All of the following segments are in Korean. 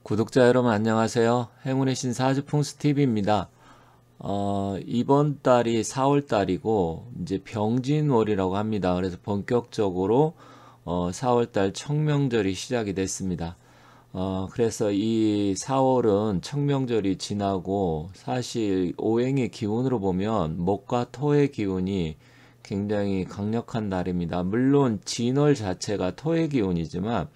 구독자 여러분 안녕하세요. 행운의 신 사주풍수TV입니다. 이번 달이 4월 달이고 이제 병진월이라고 합니다. 그래서 본격적으로 4월 달 청명절이 시작이 됐습니다. 그래서 이 4월은 청명절이 지나고 사실 오행의 기운으로 보면 목과 토의 기운이 굉장히 강력한 달입니다. 물론 진월 자체가 토의 기운이지만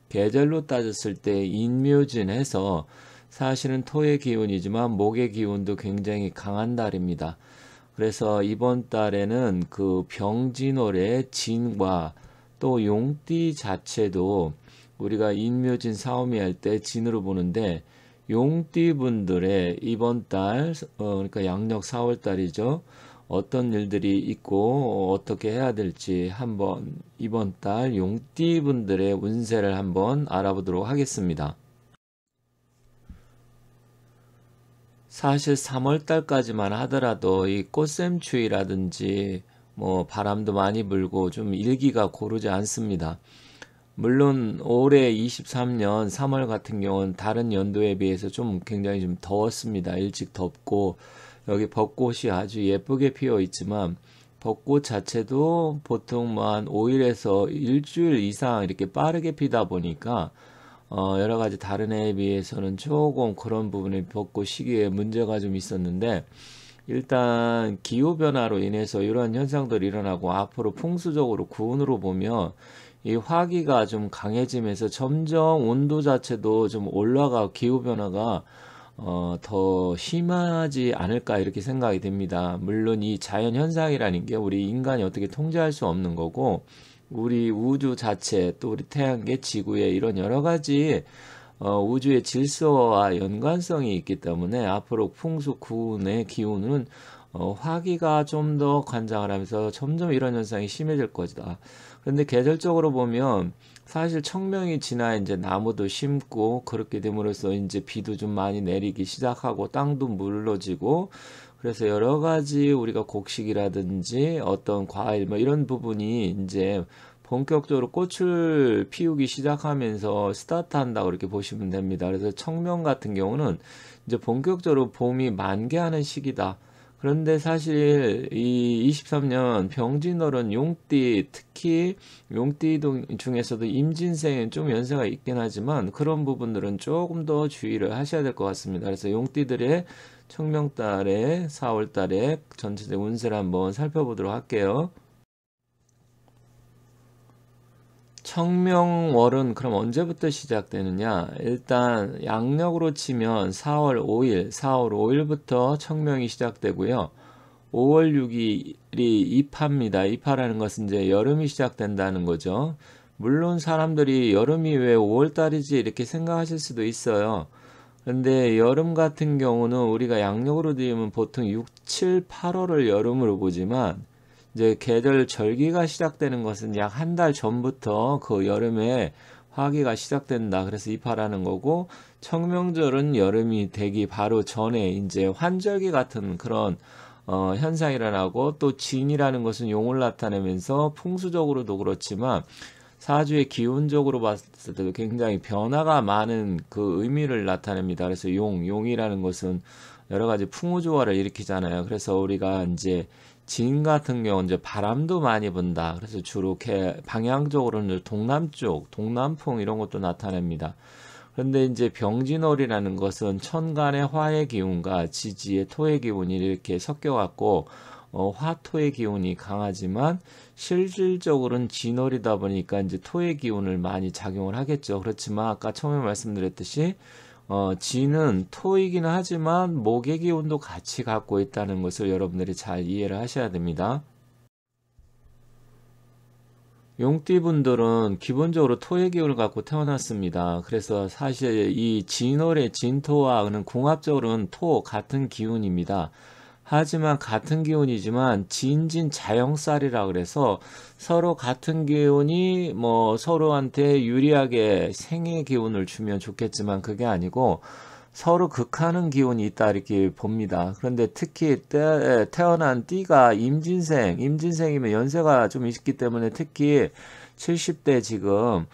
계절로 따졌을 때 인묘진해서 사실은 토의 기운이지만 목의 기운도 굉장히 강한 달입니다. 그래서 이번 달에는 그 병진월의 진과 또 용띠 자체도 우리가 인묘진 사오미 할 때 진으로 보는데 용띠 분들의 이번 달 그러니까 양력 4월 달이죠. 어떤 일들이 있고 어떻게 해야 될지 한번 이번 달 용띠 분들의 운세를 한번 알아보도록 하겠습니다. 사실 3월 달까지만 하더라도 이 꽃샘추위라든지 뭐 바람도 많이 불고 좀 일기가 고르지 않습니다. 물론 올해 23년 3월 같은 경우는 다른 연도에 비해서 좀 굉장히 좀 더웠습니다. 일찍 덥고 여기 벚꽃이 아주 예쁘게 피어 있지만 벚꽃 자체도 보통 뭐 한 5일에서 일주일 이상 이렇게 빠르게 피다 보니까 여러 가지 다른 해에 비해서는 조금 그런 부분에 벚꽃 시기에 문제가 좀 있었는데 일단 기후변화로 인해서 이런 현상들이 일어나고 앞으로 풍수적으로 구운으로 보면 이 화기가 좀 강해지면서 점점 온도 자체도 좀 올라가 기후변화가 더 심하지 않을까 이렇게 생각이 됩니다. 물론 이 자연 현상이라는 게 우리 인간이 어떻게 통제할 수 없는 거고 우리 우주 자체 또 우리 태양계 지구의 이런 여러 가지 우주의 질서와 연관성이 있기 때문에 앞으로 풍수 구운의 기운은 화기가 좀 더 관장을 하면서 점점 이런 현상이 심해질 것이다. 그런데 계절적으로 보면 사실 청명이 지나 이제 나무도 심고 그렇게 됨으로써 이제 비도 좀 많이 내리기 시작하고 땅도 물러지고 그래서 여러 가지 우리가 곡식이라든지 어떤 과일 뭐 이런 부분이 이제 본격적으로 꽃을 피우기 시작하면서 스타트한다 그렇게 보시면 됩니다. 그래서 청명 같은 경우는 이제 본격적으로 봄이 만개하는 시기다. 그런데 사실 이 23년 병진월은 용띠 특히 용띠 중에서도 임진생은 좀 연세가 있긴 하지만 그런 부분들은 조금 더 주의를 하셔야 될 것 같습니다. 그래서 용띠들의 청명달에 4월달에 전체적 운세를 한번 살펴보도록 할게요. 청명월은 그럼 언제부터 시작되느냐? 일단 양력으로 치면 4월 5일, 4월 5일부터 청명이 시작되고요. 5월 6일이 입하입니다. 입하라는 것은 이제 여름이 시작된다는 거죠. 물론 사람들이 여름이 왜 5월 달이지 이렇게 생각하실 수도 있어요. 근데 여름 같은 경우는 우리가 양력으로 되면 보통 6, 7, 8월을 여름으로 보지만 이제 계절 절기가 시작되는 것은 약 한 달 전부터 그 여름에 화기가 시작된다. 그래서 입하라는 거고 청명절은 여름이 되기 바로 전에 이제 환절기 같은 그런 현상이 일어나고 또 진이라는 것은 용을 나타내면서 풍수적으로도 그렇지만 사주의 기운적으로 봤을 때도 굉장히 변화가 많은 그 의미를 나타냅니다. 그래서 용이라는 것은 여러 가지 풍우조화를 일으키잖아요. 그래서 우리가 이제 진 같은 경우는 이제 바람도 많이 분다. 그래서 주로 이렇게 방향적으로는 동남쪽, 동남풍 이런 것도 나타냅니다. 그런데 이제 병진월이라는 것은 천간의 화의 기운과 지지의 토의 기운이 이렇게 섞여갖고 화토의 기운이 강하지만 실질적으로는 진월이다 보니까 이제 토의 기운을 많이 작용을 하겠죠. 그렇지만 아까 처음에 말씀드렸듯이 진은 토이기는 하지만 목의 기운도 같이 갖고 있다는 것을 여러분들이 잘 이해를 하셔야 됩니다. 용띠분들은 기본적으로 토의 기운을 갖고 태어났습니다. 그래서 사실 이 진월의 진토와는 궁합적으로는 토 같은 기운입니다. 하지만 같은 기운이지만 진진 자영살이라 그래서 서로 같은 기운이 뭐 서로한테 유리하게 생의 기운을 주면 좋겠지만 그게 아니고 서로 극하는 기운이 있다 이렇게 봅니다. 그런데 특히 태어난 띠가 임진생이면 연세가 좀 있기 때문에 특히 70대 지금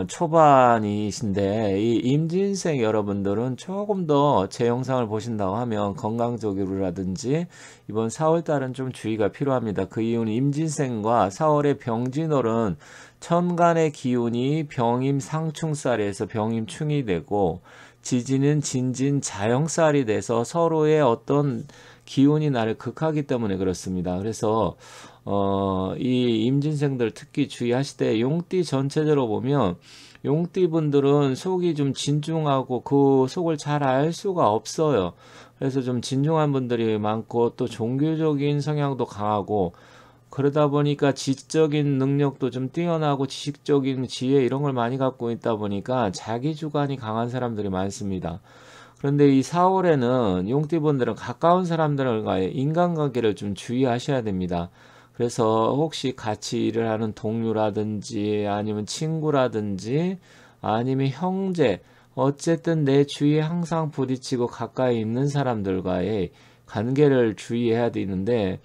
초반이신데 이 임진생 여러분들은 조금 더 제 영상을 보신다고 하면 건강적으로라든지 이번 4월달은 좀 주의가 필요합니다. 그 이유는 임진생과 4월의 병진월은 천간의 기운이 병임 상충살에서 병임 충이 되고 지지는 진진 자영살이 돼서 서로의 어떤 기운이 나를 극하기 때문에 그렇습니다. 그래서 이 임진생들 특히 주의하시되 용띠 전체적으로 보면 용띠 분들은 속이 좀 진중하고 그 속을 잘 알 수가 없어요. 그래서 좀 진중한 분들이 많고 또 종교적인 성향도 강하고 그러다 보니까 지적인 능력도 좀 뛰어나고 지식적인 지혜 이런 걸 많이 갖고 있다 보니까 자기 주관이 강한 사람들이 많습니다. 그런데 이 4월에는 용띠분들은 가까운 사람들과의 인간관계를 좀 주의하셔야 됩니다. 그래서 혹시 같이 일을 하는 동료라든지 아니면 친구라든지 아니면 형제 어쨌든 내 주위에 항상 부딪히고 가까이 있는 사람들과의 관계를 주의해야 되는데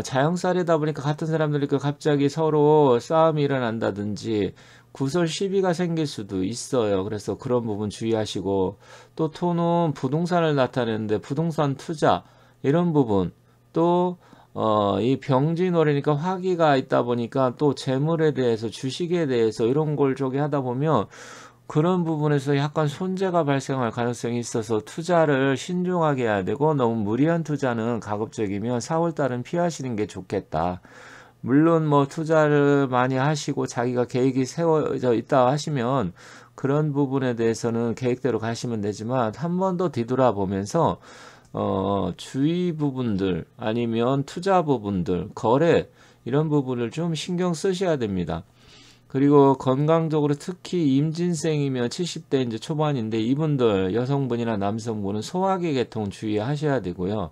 자영살이다 보니까 같은 사람들이 갑자기 서로 싸움이 일어난다든지 구설 시비가 생길 수도 있어요. 그래서 그런 부분 주의하시고 또 토는 부동산을 나타내는데 부동산 투자 이런 부분 또 이 병진월이니까 화기가 있다 보니까 또 재물에 대해서 주식에 대해서 이런 걸 저기 하다 보면 그런 부분에서 약간 손재가 발생할 가능성이 있어서 투자를 신중하게 해야 되고 너무 무리한 투자는 가급적이면 4월달은 피하시는 게 좋겠다. 물론 뭐 투자를 많이 하시고 자기가 계획이 세워져 있다 하시면 그런 부분에 대해서는 계획대로 가시면 되지만 한 번 더 뒤돌아보면서 주의 부분들 아니면 투자 부분들 거래 이런 부분을 좀 신경 쓰셔야 됩니다. 그리고 건강적으로 특히 임진생이면 70대 이제 초반인데 이분들 여성분이나 남성분은 소화기 계통 주의하셔야 되고요.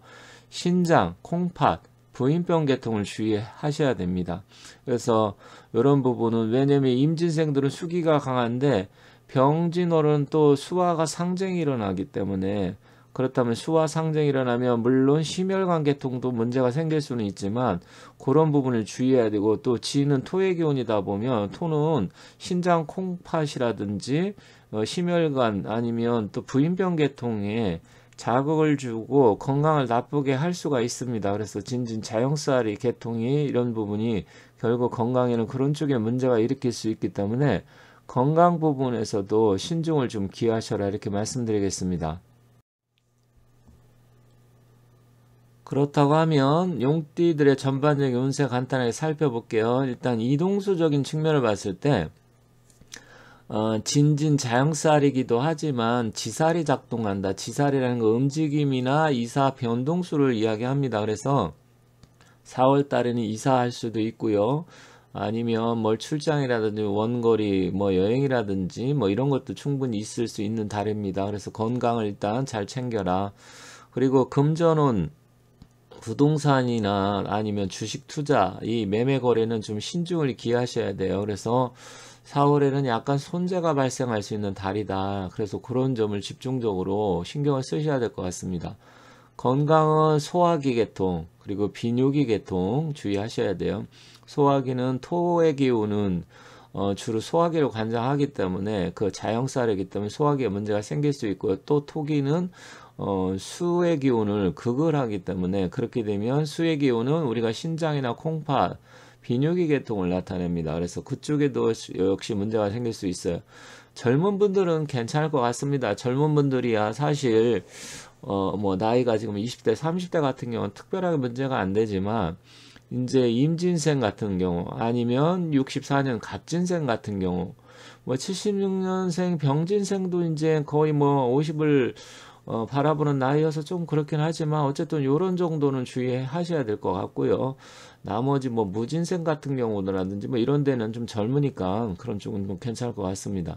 신장, 콩팥, 부인병 계통을 주의하셔야 됩니다. 그래서 이런 부분은 왜냐면 임진생들은 수기가 강한데 병진월은 또 수화가 상쟁이 일어나기 때문에 그렇다면 수화 상쟁이 일어나면 물론 심혈관 계통도 문제가 생길 수는 있지만 그런 부분을 주의해야 되고 또 지는 토의 기운이다 보면 토는 신장 콩팥이라든지 심혈관 아니면 또 부인병 계통에 자극을 주고 건강을 나쁘게 할 수가 있습니다. 그래서 진진 자영살이 계통이 이런 부분이 결국 건강에는 그런 쪽에 문제가 일으킬 수 있기 때문에 건강 부분에서도 신중을 좀 기하셔라 이렇게 말씀드리겠습니다. 그렇다고 하면 용띠들의 전반적인 운세 간단하게 살펴볼게요. 일단 이동수적인 측면을 봤을 때 진진 자영살이기도 하지만 지살이 작동한다. 지살이라는 거 움직임이나 이사 변동수를 이야기합니다. 그래서 4월 달에는 이사할 수도 있고요. 아니면 뭘 출장이라든지 원거리 뭐 여행이라든지 뭐 이런 것도 충분히 있을 수 있는 달입니다. 그래서 건강을 일단 잘 챙겨라. 그리고 금전운 부동산이나 아니면 주식 투자, 이 매매 거래는 좀 신중을 기하셔야 돼요. 그래서 4월에는 약간 손재가 발생할 수 있는 달이다. 그래서 그런 점을 집중적으로 신경을 쓰셔야 될 것 같습니다. 건강은 소화기 계통, 그리고 비뇨기 계통 주의하셔야 돼요. 소화기는 토의 기운은 주로 소화기를 관장하기 때문에 그 자영살이기 때문에 소화기에 문제가 생길 수 있고요. 또 토기는 수의 기운을 극을 하기 때문에 그렇게 되면 수의 기운은 우리가 신장이나 콩팥, 비뇨기 계통을 나타냅니다. 그래서 그쪽에도 역시 문제가 생길 수 있어요. 젊은 분들은 괜찮을 것 같습니다. 젊은 분들이야 사실 뭐 나이가 지금 20대, 30대 같은 경우는 특별하게 문제가 안 되지만 이제 임진생 같은 경우 아니면 64년 갑진생 같은 경우 뭐 76년생 병진생도 이제 거의 뭐 50을 바라보는 나이여서 좀 그렇긴 하지만 어쨌든 요런 정도는 주의하셔야 될 것 같고요. 나머지 뭐 무진생 같은 경우라든지 뭐 이런 데는 좀 젊으니까 그런 쪽은 좀 괜찮을 것 같습니다.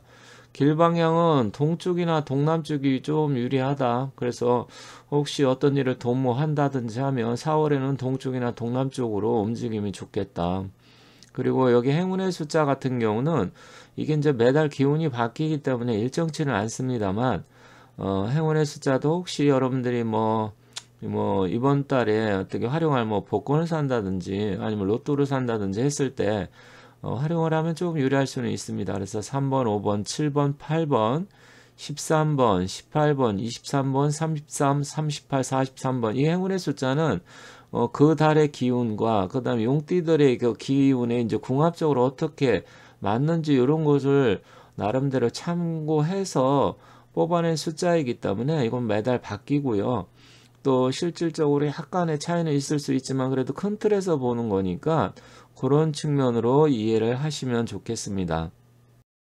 길 방향은 동쪽이나 동남쪽이 좀 유리하다. 그래서 혹시 어떤 일을 도모한다든지 하면 4월에는 동쪽이나 동남쪽으로 움직임이 좋겠다. 그리고 여기 행운의 숫자 같은 경우는 이게 이제 매달 기운이 바뀌기 때문에 일정치는 않습니다만 행운의 숫자도 혹시 여러분들이 뭐 이번 달에 어떻게 활용할 뭐 복권을 산다든지 아니면 로또를 산다든지 했을 때 활용을 하면 조금 유리할 수는 있습니다. 그래서 3번, 5번, 7번, 8번, 13번, 18번, 23번, 33, 38, 43번 이 행운의 숫자는 그 달의 기운과 그다음에 용띠들의 그 기운에 이제 궁합적으로 어떻게 맞는지 이런 것을 나름대로 참고해서 뽑아낸 숫자이기 때문에 이건 매달 바뀌고요. 또 실질적으로 약간의 차이는 있을 수 있지만 그래도 큰 틀에서 보는 거니까 그런 측면으로 이해를 하시면 좋겠습니다.